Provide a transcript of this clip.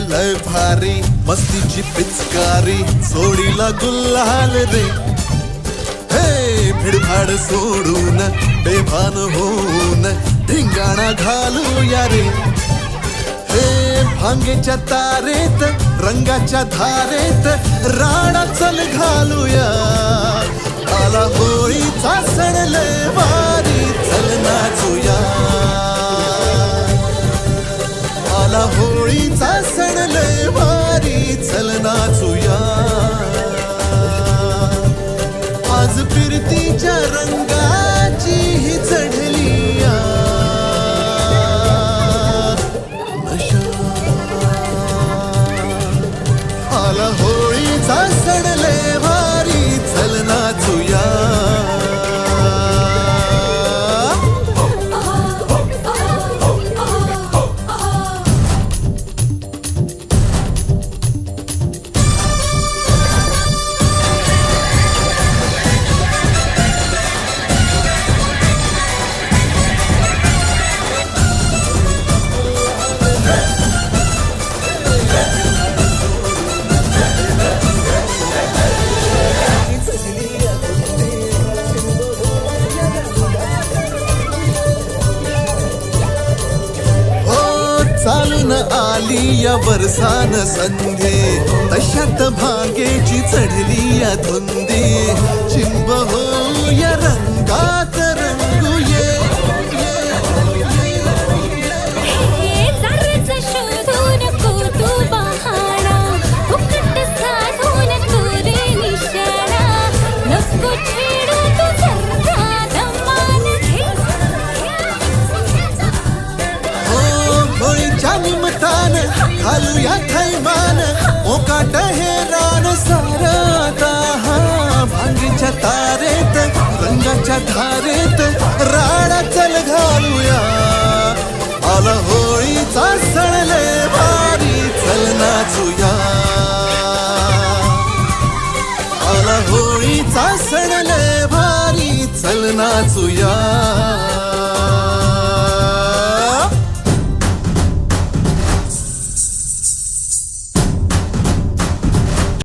लय भारी मस्तीची पिचकारी सोडीला गुल्हाल रे हे भिडभाड सोडून बेभान होऊन धिंगाणा घालूया रे हे भांगेच्या तारेत रंगाच्या धारेत राणा चल घालूया आला होळीचा सण लय भारी चल नाचूया आला होळीचा सण लय भारी चल नाचूया आज फिरतीच्या रंगाची ही चढली नशा आला होळीचा सण लय भारी चल नाचूया चालून आली या बरसान संधी तशात भांगेची चढली या धुंदी चिंब हो या रंगात रंगूये निमतान घालूया थैमान ओकाट हे रान सारता भांगीच्या तारेत रंगाच्या धारेत राणा चल घालूया आला होळीचा सण लय भारी चल नाचूया आला होळीचा सण लय भारी चल नाचूया